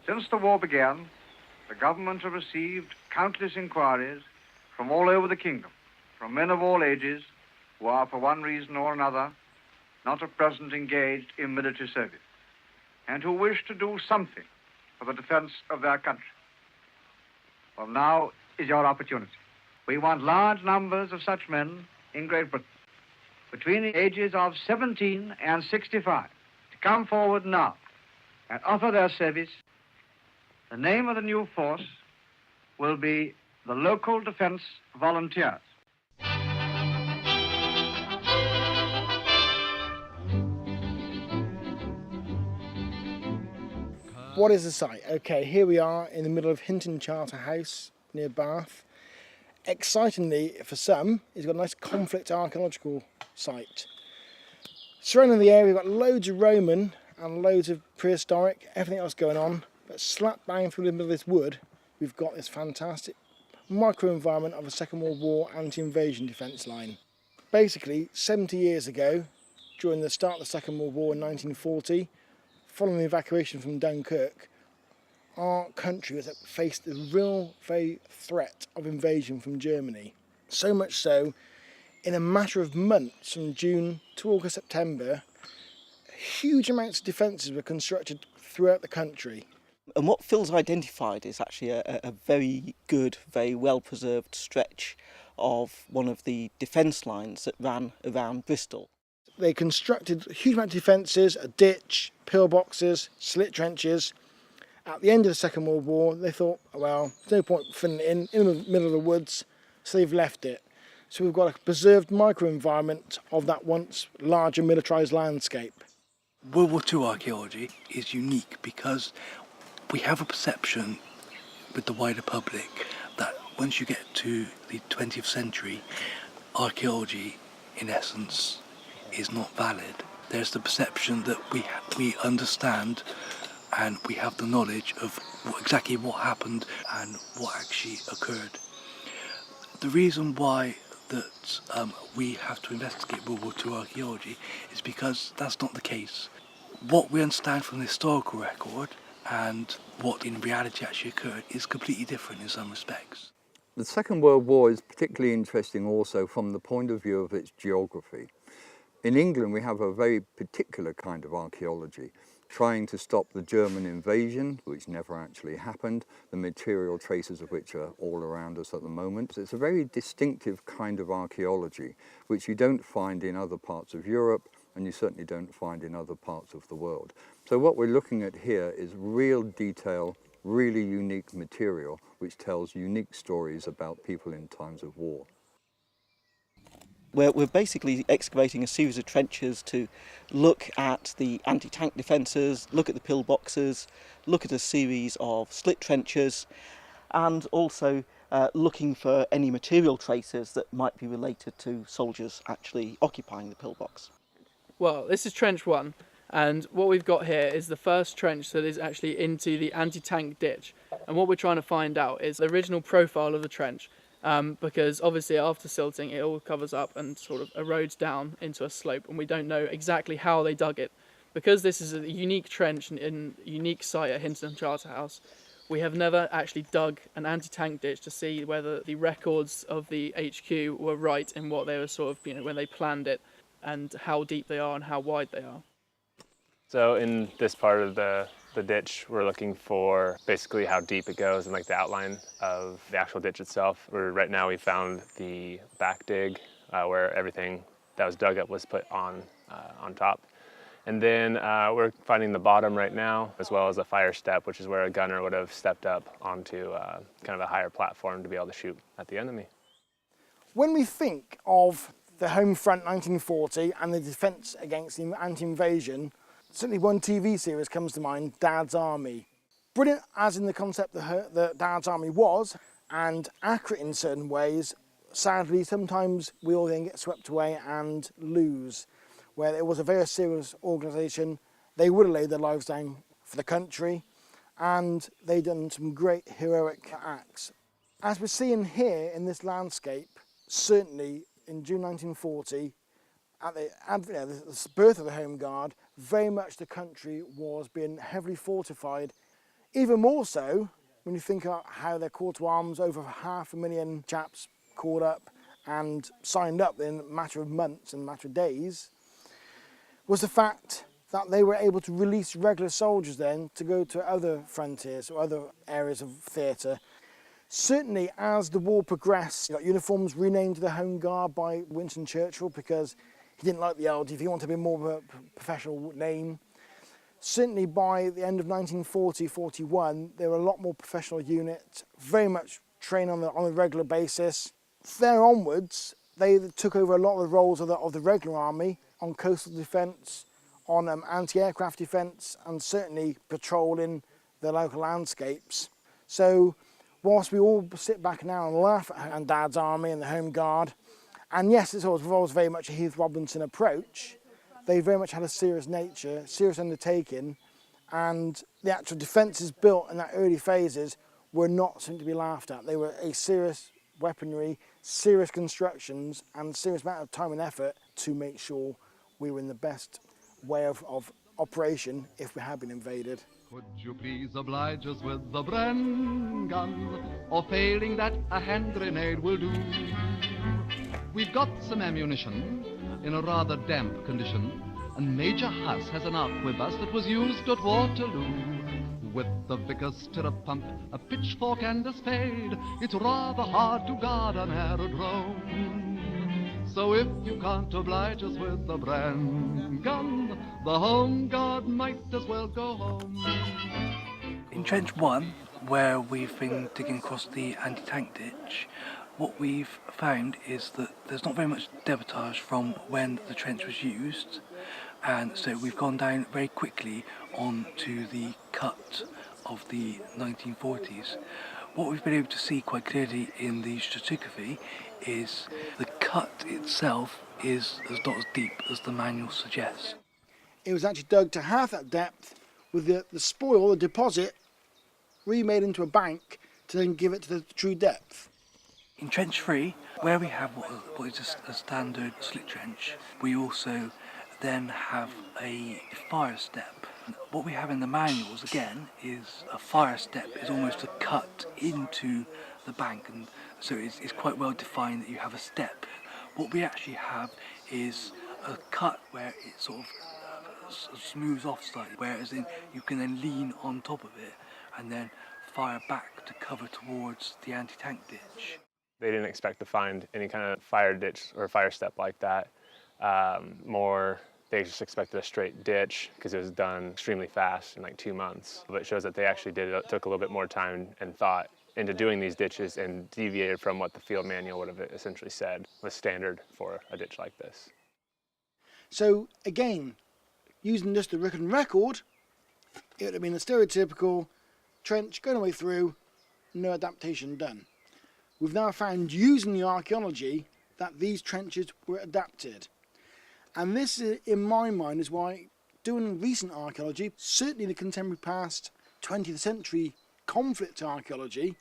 Since the war began, the government have received countless inquiries from all over the kingdom, from men of all ages who are, for one reason or another, not at present engaged in military service, and who wish to do something for the defense of their country. Well, now is your opportunity. We want large numbers of such men in Great Britain, between the ages of 17 and 65, to come forward now and offer their service. The name of the new force will be the Local Defense Volunteers. What is the site? Okay, here we are in the middle of Hinton Charterhouse near Bath. Excitingly for some, it's got a nice conflict archaeological site. Surrounding the area, we've got loads of Roman and loads of prehistoric, everything else going on. But slap bang through the middle of this wood, we've got this fantastic microenvironment of a Second World War anti-invasion defence line. Basically, 70 years ago, during the start of the Second World War in 1940, following the evacuation from Dunkirk, our country was faced the real very threat of invasion from Germany. So much so, in a matter of months, from June to August, September, huge amounts of defences were constructed throughout the country. And what Phil's identified is actually a very good, very well preserved stretch of one of the defence lines that ran around Bristol. They constructed a huge amount of defences, a ditch, pillboxes, slit trenches. At the end of the Second World War, they thought, well, there's no point filling it in the middle of the woods, so they've left it. So we've got a preserved microenvironment of that once larger militarised landscape. World War II archaeology is unique because we have a perception with the wider public that once you get to the 20th century, archaeology, in essence, is not valid. There's the perception that we understand and we have the knowledge of exactly what happened and what actually occurred. The reason why that we have to investigate World War II archaeology is because that's not the case. What we understand from the historical record and what in reality actually occurred is completely different in some respects. The Second World War is particularly interesting also from the point of view of its geography. In England we have a very particular kind of archaeology, trying to stop the German invasion, which never actually happened, the material traces of which are all around us at the moment. It's a very distinctive kind of archaeology, which you don't find in other parts of Europe, and you certainly don't find in other parts of the world. So what we're looking at here is real detail, really unique material, which tells unique stories about people in times of war. We're basically excavating a series of trenches to look at the anti-tank defences, look at the pillboxes, look at a series of slit trenches, and also looking for any material traces that might be related to soldiers actually occupying the pillbox. Well, this is trench 1, and what we've got here is the first trench that is actually into the anti-tank ditch. And what we're trying to find out is the original profile of the trench, because obviously after silting it all covers up and sort of erodes down into a slope, and we don't know exactly how they dug it. Because this is a unique trench and a unique site at Hinton Charterhouse, we have never actually dug an anti-tank ditch to see whether the records of the HQ were right in what they were sort of, when they planned it, and how deep they are and how wide they are. So in this part of the ditch, we're looking for basically how deep it goes and like the outline of the actual ditch itself. Right now we found the back dig where everything that was dug up was put on top. And then we're finding the bottom right now, as well as a fire step, which is where a gunner would have stepped up onto kind of a higher platform to be able to shoot at the enemy. When we think of the home front 1940 and the defence against the anti-invasion, certainly one TV series comes to mind, Dad's Army. Brilliant as in the concept that Dad's Army was, and accurate in certain ways. Sadly, sometimes we all then get swept away and lose. Where it was a very serious organisation, they would have laid their lives down for the country, and they'd done some great heroic acts. As we're seeing here in this landscape, certainly in June 1940, at the birth of the Home Guard, very much the country was being heavily fortified Even more so when you think about how their call to arms, over 500,000 chaps called up and signed up in a matter of months and a matter of days, was the fact that they were able to release regular soldiers then to go to other frontiers or other areas of theatre. Certainly as the war progressed, you got uniforms renamed to the Home Guard by Hinton Charterhouse because he didn't like the LDV, he wanted to be more of a professional name. Certainly by the end of 1940-41, there were a lot more professional units, very much trained on a regular basis. There onwards, they took over a lot of the roles of the regular army on coastal defence, on anti-aircraft defence, and certainly patrolling the local landscapes. So whilst we all sit back now and laugh at Dad's army and the Home Guard, and yes, it was very much a Heath Robinson approach, they very much had a serious nature, serious undertaking, and the actual defences built in that early phases were not something to be laughed at. They were a serious weaponry, serious constructions, and serious amount of time and effort to make sure we were in the best way of operation if we had been invaded. Would you please oblige us with the Bren gun, or failing that, a hand grenade will do? We've got some ammunition in a rather damp condition, and Major Huss has an arquebus that was used at Waterloo. With the vicar's stirrup pump, a pitchfork and a spade, it's rather hard to guard an aerodrome. So if you can't oblige us with the Bren gun, the Home Guard might as well go home. In Trench 1, where we've been digging across the anti-tank ditch, what we've found is that there's not very much debitage from when the trench was used, and so we've gone down very quickly onto the cut of the 1940s. What we've been able to see quite clearly in the stratigraphy is the cut itself is not as deep as the manual suggests. It was actually dug to half that depth with the spoil, the deposit, remade into a bank to then give it to the true depth. In Trench 3, where we have what is a standard slit trench, we also then have a fire step. What we have in the manuals, again, is a fire step is almost a cut into the bank, and so it's quite well defined that you have a step. What we actually have is a cut where it sort of smooths off slightly, whereas you can then lean on top of it and then fire back to cover towards the anti-tank ditch. They didn't expect to find any kind of fire ditch or fire step like that. They just expected a straight ditch because it was done extremely fast in like 2 months. But it shows that they actually took a little bit more time and thought into doing these ditches and deviated from what the field manual would have essentially said was standard for a ditch like this. So again, using just the written record, it would have been a stereotypical trench going away through, no adaptation done. We've now found, using the archaeology, that these trenches were adapted. And this, in my mind, is why doing recent archaeology, certainly the contemporary past, 20th century conflict archaeology,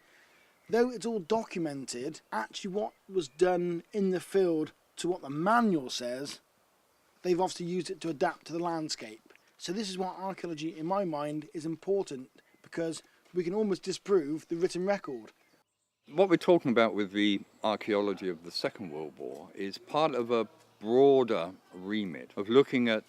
though it's all documented, actually what was done in the field to what the manual says, they've obviously used it to adapt to the landscape. So this is why archaeology, in my mind, is important, because we can almost disprove the written record. What we're talking about with the archaeology of the Second World War is part of a broader remit of looking at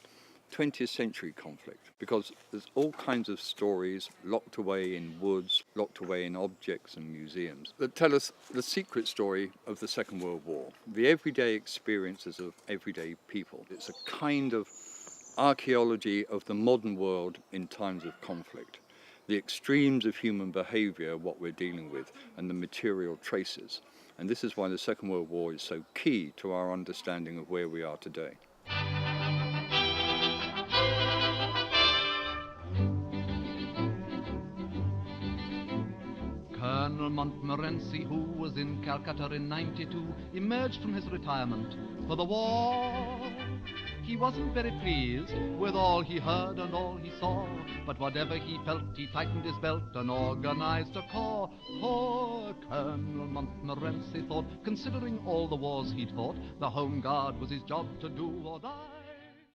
20th century conflict, because there's all kinds of stories locked away in woods, locked away in objects and museums that tell us the secret story of the Second World War, the everyday experiences of everyday people. It's a kind of archaeology of the modern world in times of conflict. The extremes of human behaviour, what we're dealing with, and the material traces. And this is why the Second World War is so key to our understanding of where we are today. Colonel Montmorency, who was in Calcutta in '92, emerged from his retirement for the war. He wasn't very pleased with all he heard and all he saw, but whatever he felt, he tightened his belt and organized a corps. Poor Colonel Montmorency thought, considering all the wars he'd fought, the Home Guard was his job to do or die.